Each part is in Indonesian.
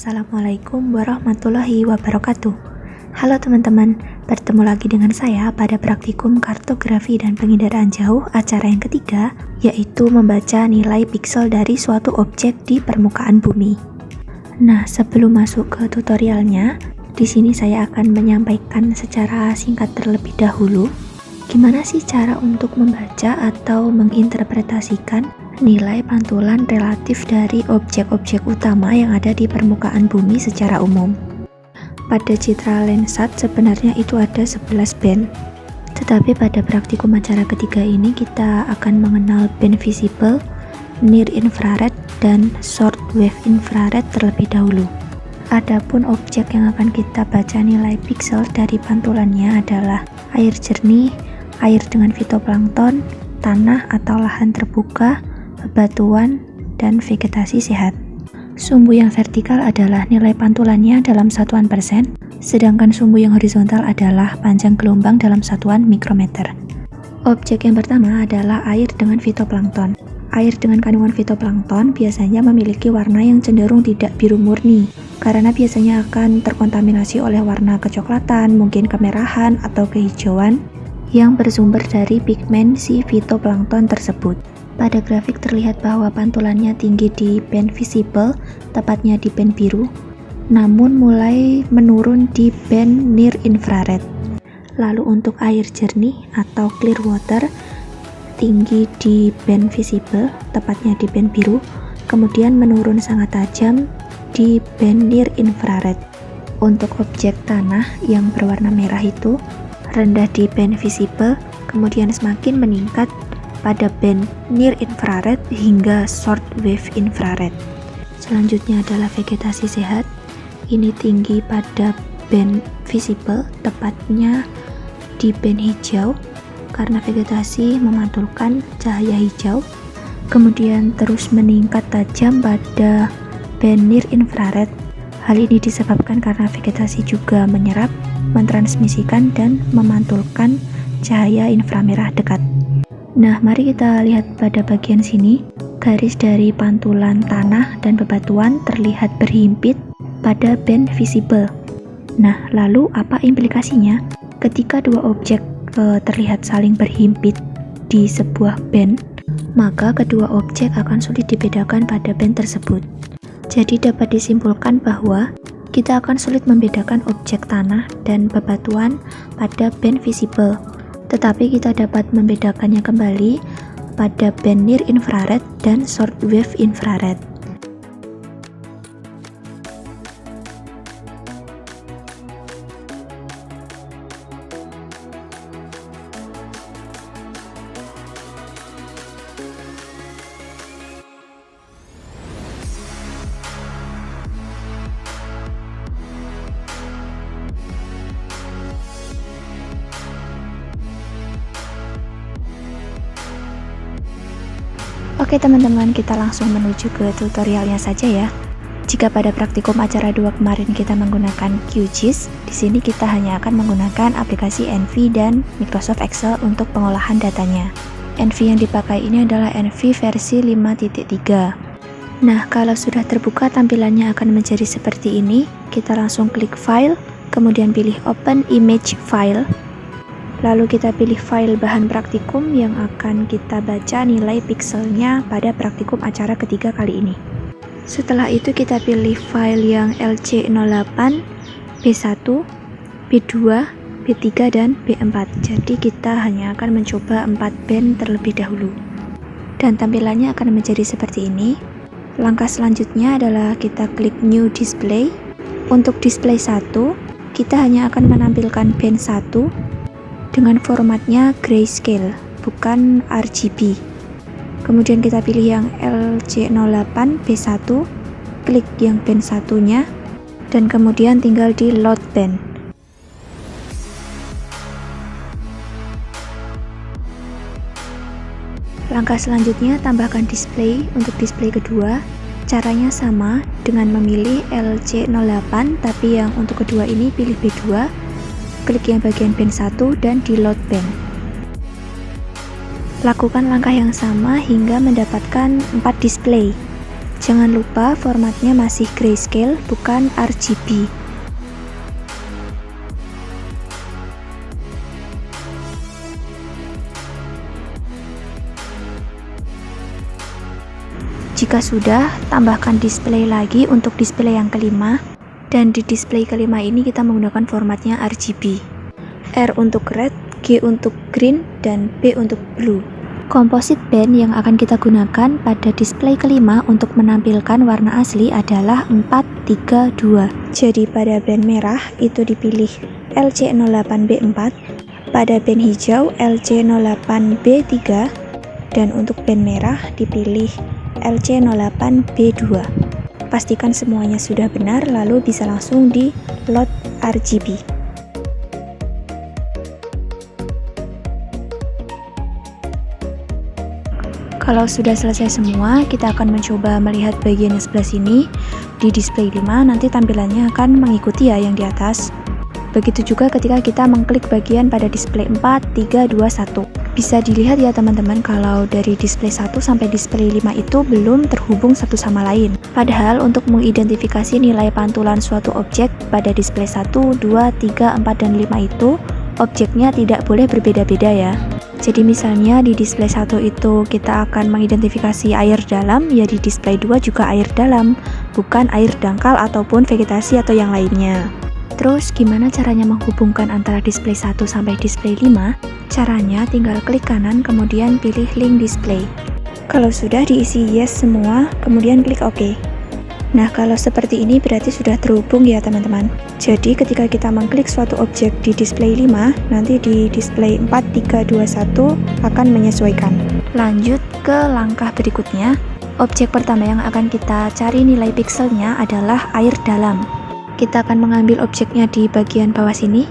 Assalamualaikum warahmatullahi wabarakatuh. Halo teman-teman, bertemu lagi dengan saya pada praktikum kartografi dan penginderaan jauh acara yang ketiga, yaitu membaca nilai piksel dari suatu objek di permukaan bumi. Nah, sebelum masuk ke tutorialnya, di sini saya akan menyampaikan secara singkat terlebih dahulu gimana sih cara untuk membaca atau menginterpretasikan nilai pantulan relatif dari objek-objek utama yang ada di permukaan bumi secara umum. Pada citra Landsat sebenarnya itu ada 11 band, tetapi pada praktikum acara ketiga ini kita akan mengenal band visible, near infrared, dan short wave infrared terlebih dahulu. Adapun objek yang akan kita baca nilai piksel dari pantulannya adalah air jernih, air dengan fitoplankton, tanah atau lahan terbuka, bebatuan, dan vegetasi sehat. Sumbu yang vertikal adalah nilai pantulannya dalam satuan persen, sedangkan sumbu yang horizontal adalah panjang gelombang dalam satuan mikrometer. Objek yang pertama adalah air dengan fitoplankton. Air dengan kandungan fitoplankton biasanya memiliki warna yang cenderung tidak biru murni, karena biasanya akan terkontaminasi oleh warna kecoklatan, mungkin kemerahan, atau kehijauan yang bersumber dari pigmen si fitoplankton tersebut. Pada grafik terlihat bahwa pantulannya tinggi di band visible, tepatnya di band biru, namun mulai menurun di band near infrared. Lalu untuk air jernih atau clear water, tinggi di band visible, tepatnya di band biru, kemudian menurun sangat tajam di band near infrared. Untuk objek tanah yang berwarna merah itu rendah di band visible, kemudian semakin meningkat pada band near infrared hingga short wave infrared. Selanjutnya adalah vegetasi sehat. Ini tinggi pada band visible, tepatnya di band hijau, karena vegetasi memantulkan cahaya hijau. Kemudian terus meningkat tajam pada band near infrared. Hal ini disebabkan karena vegetasi juga menyerap, mentransmisikan, dan memantulkan cahaya inframerah dekat. Nah, mari kita lihat pada bagian sini. Garis dari pantulan tanah dan bebatuan terlihat berhimpit pada band visible. Nah, lalu apa implikasinya? Ketika dua objek terlihat saling berhimpit di sebuah band, maka kedua objek akan sulit dibedakan pada band tersebut. Jadi dapat disimpulkan bahwa kita akan sulit membedakan objek tanah dan bebatuan pada band visible. Tetapi kita dapat membedakannya kembali pada band near infrared dan short wave infrared. Oke teman-teman, kita langsung menuju ke tutorialnya saja ya. Jika pada praktikum acara 2 kemarin kita menggunakan QGIS, di sini kita hanya akan menggunakan aplikasi ENVI dan Microsoft Excel untuk pengolahan datanya. ENVI yang dipakai ini adalah ENVI versi 5.3. Nah, kalau sudah terbuka tampilannya akan menjadi seperti ini. Kita langsung klik File, kemudian pilih Open Image File. Lalu kita pilih file bahan praktikum yang akan kita baca nilai pikselnya pada praktikum acara ketiga kali ini. Setelah itu kita pilih file yang LC08, B1, B2, B3, dan B4. Jadi kita hanya akan mencoba 4 band terlebih dahulu. Dan tampilannya akan menjadi seperti ini. Langkah selanjutnya adalah kita klik New Display. Untuk display 1, kita hanya akan menampilkan band 1 dengan formatnya grayscale, bukan RGB. Kemudian kita pilih yang LC08 B1, klik yang band satunya, dan kemudian tinggal di load band. Langkah selanjutnya tambahkan display untuk display kedua. Caranya sama dengan memilih LC08, tapi yang untuk kedua ini pilih B2. Klik yang bagian band 1 dan di load band. Lakukan langkah yang sama hingga mendapatkan 4 display. Jangan lupa formatnya masih grayscale, bukan RGB. Jika sudah, tambahkan display lagi untuk display yang kelima, dan di display kelima ini kita menggunakan formatnya RGB. R untuk red, G untuk green, dan B untuk blue. Composite band yang akan kita gunakan pada display kelima untuk menampilkan warna asli adalah 432. Jadi pada band merah itu dipilih LC08B4, pada band hijau LC08B3, dan untuk band merah dipilih LC08B2. Pastikan semuanya sudah benar, lalu bisa langsung di load RGB. Kalau sudah selesai semua, kita akan mencoba melihat bagian yang sebelah sini. Di display 5 nanti tampilannya akan mengikuti ya yang di atas. Begitu juga ketika kita mengklik bagian pada display 4, 3, 2, 1. Bisa dilihat ya teman-teman, kalau dari display 1 sampai display 5 itu belum terhubung satu sama lain. Padahal untuk mengidentifikasi nilai pantulan suatu objek pada display 1, 2, 3, 4, dan 5 itu, objeknya tidak boleh berbeda-beda ya. Jadi misalnya di display 1 itu kita akan mengidentifikasi air dalam, ya di display 2 juga air dalam, bukan air dangkal ataupun vegetasi atau yang lainnya. Terus gimana caranya menghubungkan antara display 1 sampai display 5? Caranya tinggal klik kanan kemudian pilih link display. Kalau sudah diisi yes semua, kemudian klik OK. Nah, kalau seperti ini berarti sudah terhubung ya teman-teman. Jadi ketika kita mengklik suatu objek di display 5, nanti di display 4, 3, 2, 1 akan menyesuaikan. Lanjut ke langkah berikutnya. Objek pertama yang akan kita cari nilai pikselnya adalah air dalam. Kita akan mengambil objeknya di bagian bawah sini.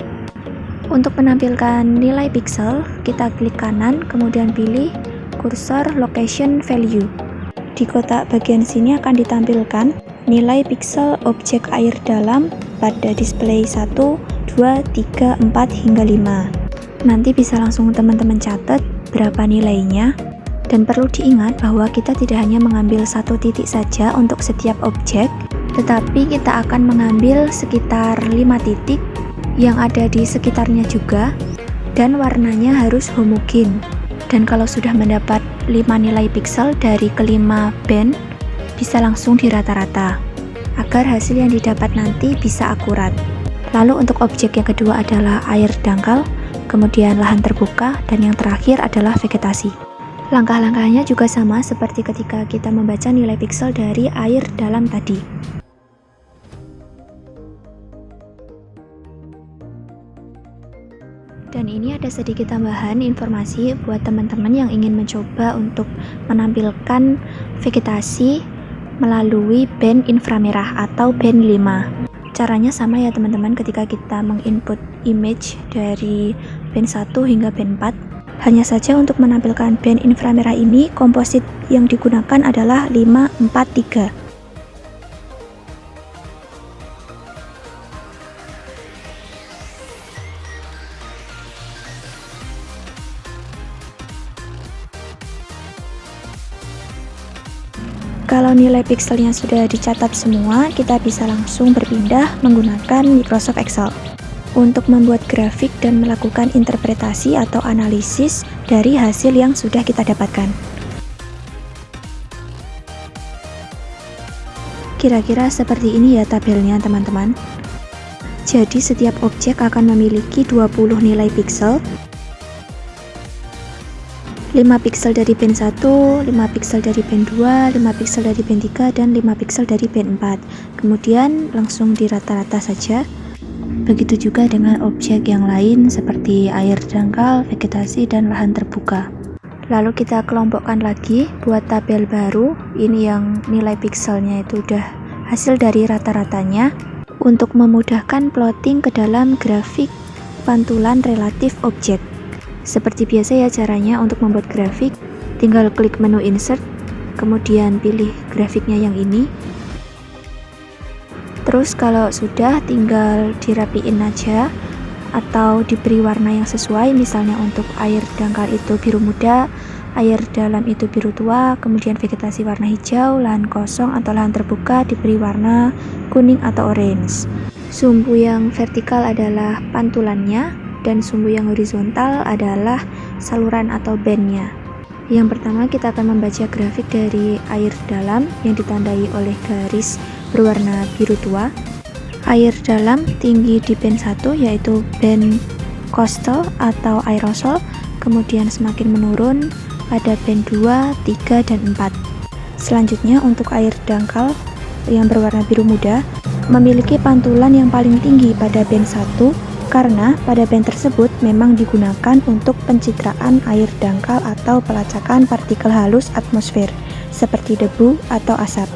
Untuk menampilkan nilai piksel, kita klik kanan, kemudian pilih kursor location value. Di kotak bagian sini akan ditampilkan nilai piksel objek air dalam pada display 1, 2, 3, 4, hingga 5. Nanti bisa langsung teman-teman catat berapa nilainya. Dan perlu diingat bahwa kita tidak hanya mengambil satu titik saja untuk setiap objek, tetapi kita akan mengambil sekitar 5 titik yang ada di sekitarnya juga, dan warnanya harus homogen. Dan kalau sudah mendapat 5 nilai piksel dari kelima band, bisa langsung dirata-rata agar hasil yang didapat nanti bisa akurat. Lalu untuk objek yang kedua adalah air dangkal, kemudian lahan terbuka, dan yang terakhir adalah vegetasi. Langkah-langkahnya juga sama seperti ketika kita membaca nilai piksel dari air dalam tadi. Dan ini ada sedikit tambahan informasi buat teman-teman yang ingin mencoba untuk menampilkan vegetasi melalui band inframerah atau band 5. Caranya sama ya teman-teman, ketika kita menginput image dari band 1 hingga band 4. Hanya saja untuk menampilkan band inframerah ini, komposit yang digunakan adalah 543. Kalau nilai pikselnya sudah dicatat semua, kita bisa langsung berpindah menggunakan Microsoft Excel untuk membuat grafik dan melakukan interpretasi atau analisis dari hasil yang sudah kita dapatkan. Kira-kira seperti ini ya tabelnya teman-teman. Jadi setiap objek akan memiliki 20 nilai piksel. 5 piksel dari band 1, 5 piksel dari band 2, 5 piksel dari band 3, dan 5 piksel dari band 4. Kemudian langsung dirata-rata saja. Begitu juga dengan objek yang lain seperti air dangkal, vegetasi, dan lahan terbuka. Lalu kita kelompokkan lagi buat tabel baru. Ini yang nilai pikselnya itu udah hasil dari rata-ratanya, untuk memudahkan plotting ke dalam grafik pantulan relatif objek. Seperti biasa ya caranya untuk membuat grafik, tinggal klik menu insert, kemudian pilih grafiknya yang ini. Terus kalau sudah, tinggal dirapiin aja atau diberi warna yang sesuai. Misalnya untuk air dangkal itu biru muda, air dalam itu biru tua, kemudian vegetasi warna hijau, lahan kosong atau lahan terbuka diberi warna kuning atau orange. Sumbu yang vertikal adalah pantulannya, dan sumbu yang horizontal adalah saluran atau bandnya. Yang pertama kita akan membaca grafik dari air dalam yang ditandai oleh garis berwarna biru tua. Air dalam tinggi di band 1 yaitu band coastal atau aerosol, kemudian semakin menurun pada band 2, 3, dan 4. Selanjutnya untuk air dangkal yang berwarna biru muda memiliki pantulan yang paling tinggi pada band 1 karena pada band tersebut memang digunakan untuk pencitraan air dangkal atau pelacakan partikel halus atmosfer seperti debu atau asap.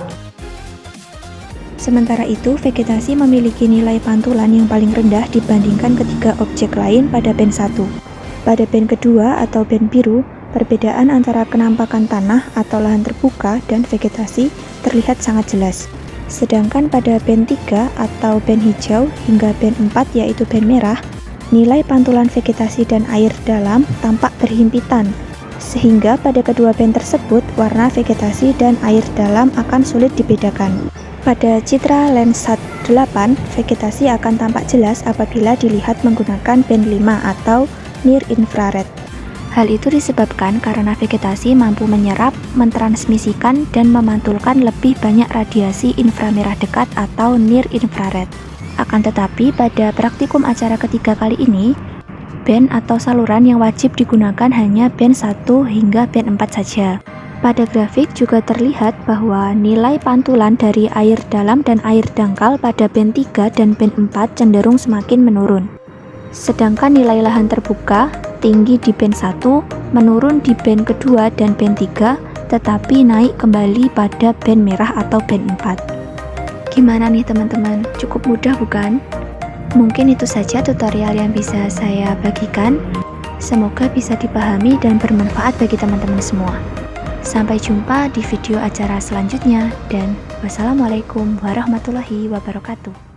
Sementara itu, vegetasi memiliki nilai pantulan yang paling rendah dibandingkan ketiga objek lain pada band 1. Pada band kedua atau band biru, perbedaan antara kenampakan tanah atau lahan terbuka dan vegetasi terlihat sangat jelas. Sedangkan pada band 3 atau band hijau hingga band 4 yaitu band merah, nilai pantulan vegetasi dan air dalam tampak berhimpitan, sehingga pada kedua band tersebut warna vegetasi dan air dalam akan sulit dibedakan. Pada citra Landsat 8, vegetasi akan tampak jelas apabila dilihat menggunakan band 5 atau near infrared. Hal itu disebabkan karena vegetasi mampu menyerap, mentransmisikan, dan memantulkan lebih banyak radiasi inframerah dekat atau near infrared. Akan tetapi, pada praktikum acara ketiga kali ini, band atau saluran yang wajib digunakan hanya band 1 hingga band 4 saja. Pada grafik juga terlihat bahwa nilai pantulan dari air dalam dan air dangkal pada band 3 dan band 4 cenderung semakin menurun. Sedangkan nilai lahan terbuka tinggi di band 1, menurun di band kedua dan band 3, tetapi naik kembali pada band merah atau band 4. Gimana nih teman-teman? Cukup mudah bukan? Mungkin itu saja tutorial yang bisa saya bagikan. Semoga bisa dipahami dan bermanfaat bagi teman-teman semua. Sampai jumpa di video acara selanjutnya dan wassalamualaikum warahmatullahi wabarakatuh.